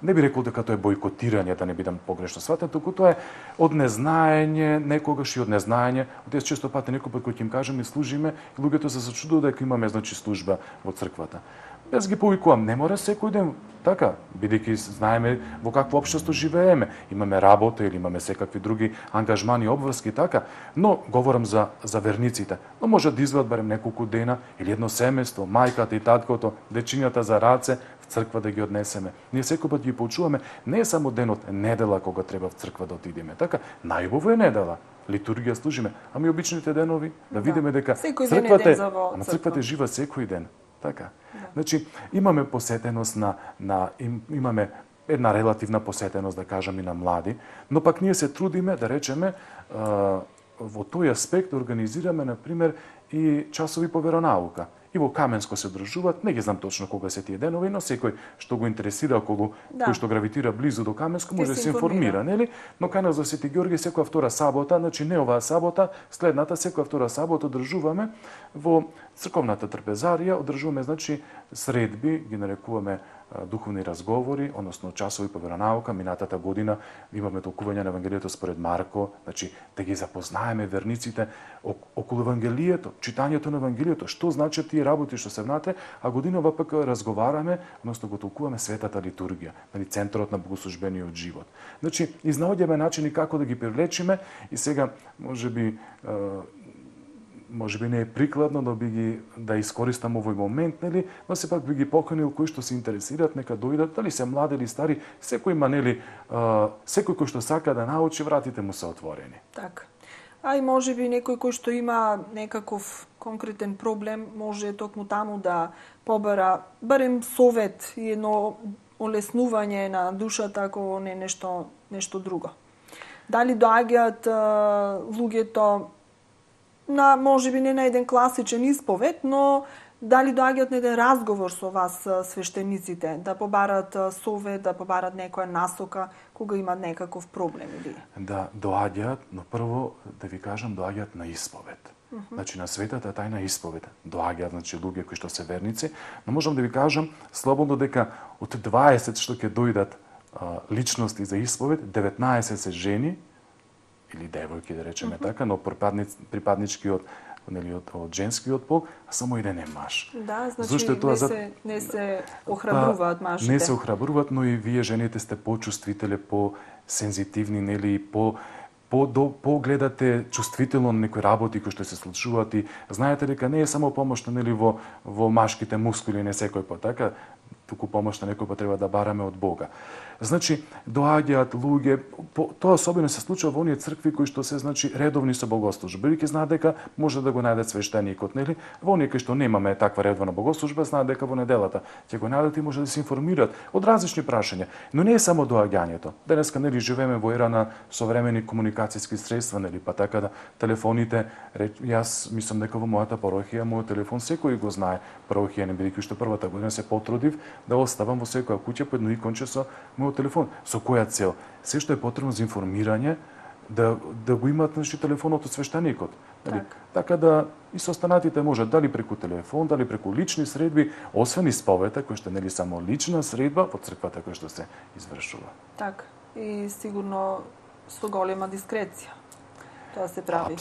Не би рекол дека тоа е бојкотирање, да не бидам погрешно сватен, туку тоа е од незнаење, некогаш и од незнаење. Од често пати некој пат кој ќе им кажеме служиме, и луѓето се зачудуваат дека имаме, значи, служба во црквата. Без ги повикувам, не мора секој ден така, бидејќи знаеме во какво општество живееме. Имаме работа или имаме секакви други ангажмани, обврски, така, но говорам за верниците. Но може да извадат барем неколку дена или едно семејство, мајката и таткото, дечињата за раце, в црква да ги однесеме. Ние секој пат ги поучуваме, не е само денот недела кога треба в црква да отидеме, така, најубаво е недела. Литургија служиме, ами обичните денови да видиме дека црквата е жива секој ден. така? Значи, имаме посетеност имаме една релативна посетеност, да кажам, и на млади, но пак ние се трудиме, да речеме, во тој аспект организираме, например, и часови по веронаука. И во Каменско се одржуваат, не ги знам точно кога се тие денови, но секој што го интересира околу, кој што гравитира близу до Каменско, може да се информира, нели? Но кај нас во Свети Ѓорги секоја втора сабота, значи не оваа сабота, следната секоја втора сабота одржуваме во црковната трпезарија, одржуваме, значи, средби, ги нарекуваме духовни разговори, односно часови по веронаука. Минатата година имаме толкување на Евангелието според Марко, значи да ги запознаеме верниците околу Евангелието, читањето на Евангелието, што значат тие работи што се внатре, а годинава пак разговараме, односно го толкуваме светата литургија, нели центарот на богослужбениот живот. Значи изнаоѓаме начини како да ги привлечиме и сега може би не е прикладно да искористам овој момент, нели, но сепак би ги поканил кои што се интересираат, нека дојдат, дали се млади или стари, секој има, нели, секој кој што сака да научи, вратите му се отворени. Така. А и може би некој кој што има некаков конкретен проблем, може токму таму да побара барем совет и едно олеснување на душата, ако не нешто друго. Дали доаѓаат луѓето на можеби не на еден класичен исповед, но дали доаѓаат на еден разговор со вас свештениците, да побарат совет, да побарат некоја насока кога имаат некаков проблем или? Да, доаѓаат, но прво да ви кажам, доаѓаат на исповед. Значи на светата тајна исповед. Доаѓаат, значи, луѓе кои што се верници, но можам да ви кажам слободно дека од 20 што ќе дојдат личности за исповед, 19 се жени или девојки, да речеме така, но припадничкиот, нели, од женскиот пол, а само еден е маж. Да, значи не се охрабруваат мажите. Не се охрабруваат, но и вие жените сте почувствителе, по-сензитивни, нели, гледате чувствително на некои работи кои што се случуваат и знаете дека не е само помош, нели, во машките мускули, не секој пат така, туку помош на некој пат треба да бараме од Бога. Значи, доаѓаат луѓе, тоа особено се случува во оние цркви кои што се, значи, редовни со богослужба. Бидејќи знаат дека може да го најдат свештеникот, нели? Во оние кои што немаме таква редовна богослужба, знаат дека во неделата ќе го најдат и може да се информираат од различни прашања. Но не е само доаѓањето. Денеска, нели, живееме во ера на современи комуникацијски средства, нели, па така да телефоните, јас мислам дека во мојата парохија, мојот телефон секој го знае. Парохија, не бидејќи што првата година се потрудив да оставам во секоја куќа по едно иконче со мојот телефон. Со која цел? Се што е потребно за информирање, да го имаат, значи, телефонот од свештеникот. Така да и со останатите можат дали преку телефон, дали преку лични средби, освен исповета, кој што нели само лична средба во црквата која што се извршува. Така. И сигурно со голема дискреција. Тоа се прави.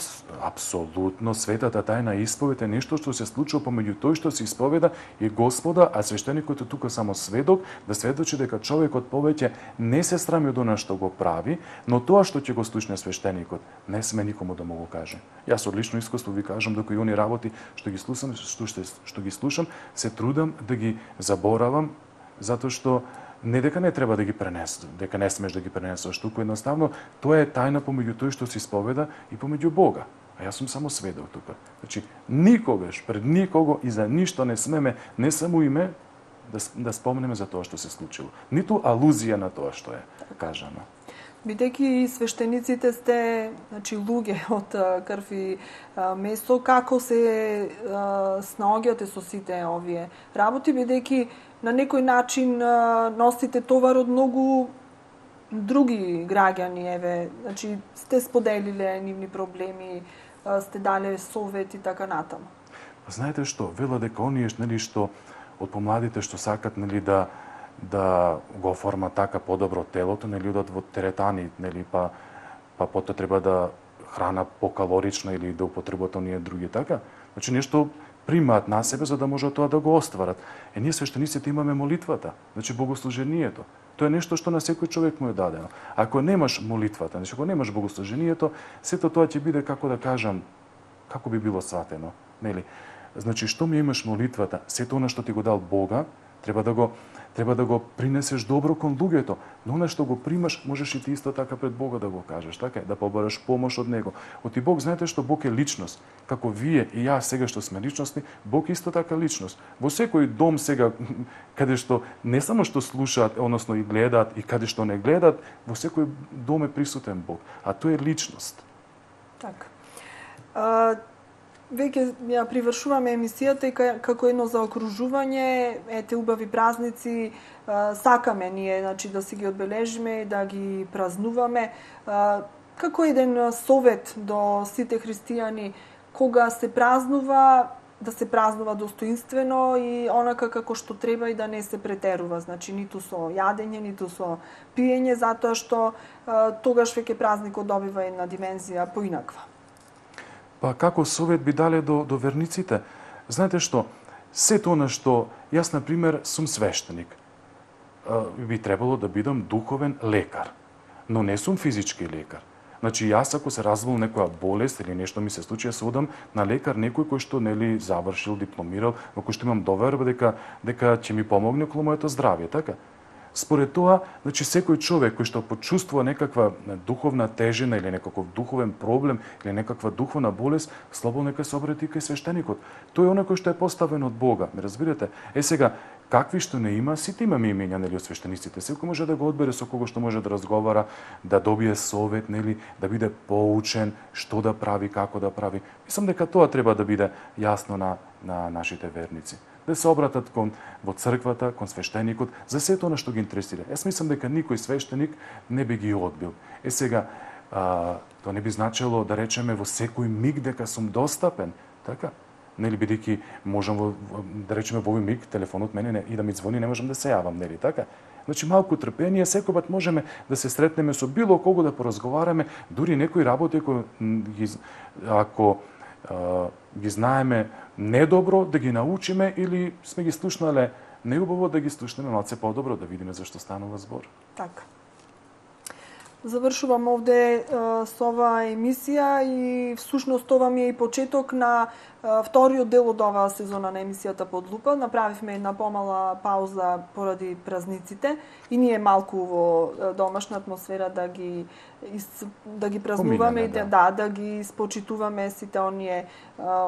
Апсолутно, светата тајна исповед е нешто што се случува помеѓу тој што се исповеда и Господа, а свештеникот е тука само сведок, да сведочи дека човекот повеќе не се срами од она што го прави, но тоа што ќе го слушне свештеникот, не сме никому да му го каже. Јас од лично искуство ви кажам дека и они работи што ги слушам, се трудам да ги заборавам, затоа што не дека не треба да ги пренесеш, дека не смеш да ги пренесеш, туку едноставно тоа е тајна помеѓу тој што се исповеда и помеѓу Бога. А јас сум само сведок тука. Значи, никогаш, пред никого и за ништо не смеме, не само име, да спомнеме за тоа што се случило. Ниту алузија на тоа што е кажано. Бидејќи свештениците сте, значи, луѓе од крв и месо, како се снаоѓате со сите овие работи, бидејќи на некој начин носите товар од многу други граѓани, еве, значи, сте споделиле нивни проблеми, сте дале совет и така натаму. Знаете што, вела дека оние, нели, што од помладите што сакат, нели, да го оформат така подобро телото, нели, одат во теретани, нели, па потоа треба да храна покалорична или да употребат оние други така. Значи нешто примаат на себе за да може тоа да го остварат. Ние свештениците имаме молитвата, значи богослужението. Тоа е нешто што на секој човек му е дадено. Ако немаш молитвата, значи ако немаш богослужението, сето тоа ќе биде, како да кажам, како би било сватено, нели? Значи што ми имаш молитвата, сето она што ти го дал Бога, Треба да го принесеш добро кон луѓето, но она што го примаш, можеш и ти исто така пред Бога да го кажеш, така е, да побараш помош од Него. Оти Бог, знаете што Бог е личност. Како вие и јас сега што сме личности, Бог исто така личност. Во секој дом сега, каде што не само што слушаат, односно и гледаат, и каде што не гледаат, во секој дом е присутен Бог, а тој е личност. Така. Веќе ја привршуваме емисијата и како едно заокружување, ете убави празници, сакаме ние, значи, да си ги одбележиме и да ги празнуваме. Како еден совет до сите христијани, кога се празнува, да се празнува достоинствено и онака како што треба и да не се претерува, значи ниту со јадење, ниту со пиење, затоа што тогаш веќе празникот добива една димензија поинаква. Па како совет би дале до верниците? Знаете што, сето она што, јас, например, сум свештеник, би требало да бидам духовен лекар, но не сум физички лекар. Значи, јас ако се развил некоја болест или нешто ми се случи, јас одам на лекар, некој кој што нели завршил, дипломирал, во кој што имам доверба дека ќе ми помогне околу моето здравје, така? Според тоа, значи секој човек кој што почувствува некаква духовна тежина или некаков духовен проблем или некаква духовна болест, слободно нека се обрати кај свештеникот. Тој е оној кој што е поставен од Бога, ме разбирате? Сега, какви што не има, сите имаме имења, нели, од свештениците. Секој може да го одбере со кого што може да разговара, да добие совет, нели, да биде поучен, што да прави, како да прави. Мислам дека тоа треба да биде јасно на нашите верници. Да се обратат во црквата, кон свештеникот, за сето она што ги интересира. Јас мислам дека никој свештеник не би ги одбил. Сега, тоа не би значило да речеме во секој миг дека сум достапен, така? Нели, бидејќи можам да речеме во овој миг телефонот мене и да ми звони, не можам да се јавам, нели, така? Значи малку трпение, секој пат можеме да се сретнеме со било кого да поразговараме, дури некои работи ако ги знаеме недобро, да ги научиме или сме ги слушнале неубаво, да ги слушнеме малце по-добро, да видиме зашто станува збор. Така. Завршувам овде со оваа емисија и всушност ова ми е и почеток на вториот дел од оваа сезона на емисијата Под лупа. Направивме една помала пауза поради празниците и ние малку во домашна атмосфера да ги празнуваме и да ги спочитуваме сите оние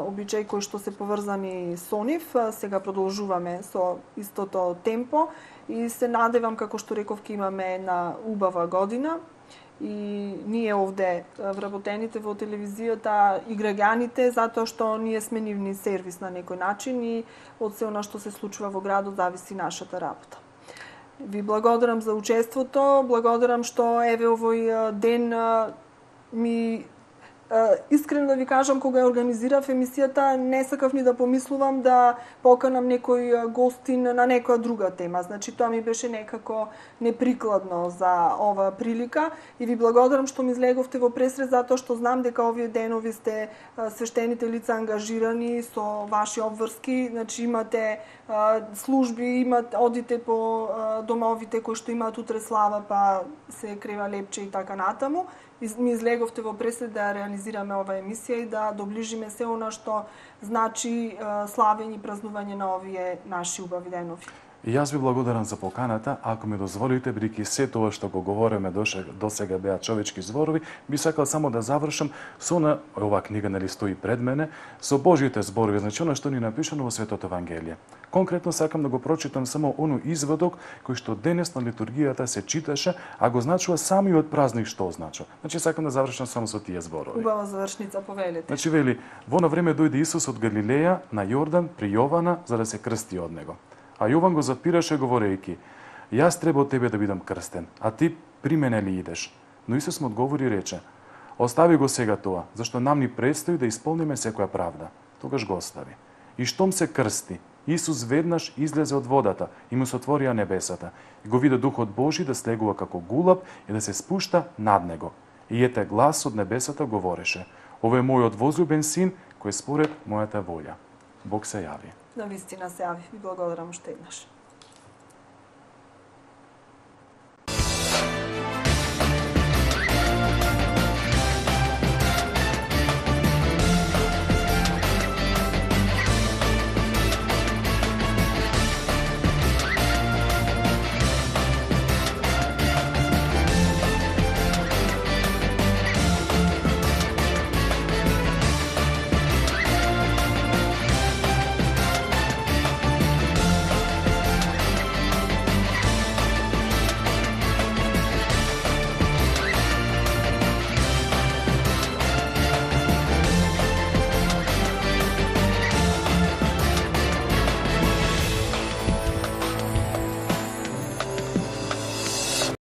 обичаи кои што се поврзани со нив. Сега продолжуваме со истото темпо и се надевам, како што реков, ќе имаме една убава година. И ние овде вработените во телевизијата и граѓаните, затоа што ние сме нивни сервис на некој начин и од се она што се случува во градот зависи нашата работа. Ви благодарам за учеството, благодарам што еве овој ден ми искрено да ви кажам, кога ја организирав емисијата, не сакав ни да помислувам да поканам некој гостин на некоја друга тема. Значи, тоа ми беше некако неприкладно за ова прилика и ви благодарам што ми излеговте во пресред, затоа што знам дека овие денови сте свештените лица ангажирани со ваши обврски, значи имате служби, одите по домовите кои што имаат утре слава, па се крева лепче и така натаму. Ми излеговте во пресед да реализираме ова емисија и да доближиме се она што значи славење и празнување на овие наши убави денови. И јас ви благодарам за поканата, ако ми дозволите, бидејќи се тоа што го говориме до сега беа човечки зборови, би сакал само да завршам со оваа книга, нели, стои пред мене, со Божјите зборови, значи она што ни напишано во Светото Евангелие. Конкретно сакам да го прочитам само ону извадок кој што денес на литургијата се читаше, а го значува самиот празник што означува. Значи сакам да завршам само со тие зборови. Убава завршница, повелете. Значи вели, во оно време дојде Исус од Галилеја на Јордан при Јована за да се крсти од него. А Јован го запираше говорејќи: јас треба од тебе да бидам крстен, а ти при мене ли идеш? Но Исус му одговори и рече: остави го сега тоа, зашто нам ни предстои да исполниме секоја правда. Тогаш го остави. И штом се крсти, Исус веднаш излезе од водата и му се отворија небесата. И го виде Духот Божи да слегува како гулаб и да се спушта над него. И ете глас од небесата говореше: ова е мојот возлюбен син, кој е според мојата волја. Бог се јави. Навистина се јави. Ви благодарам уште еднаш.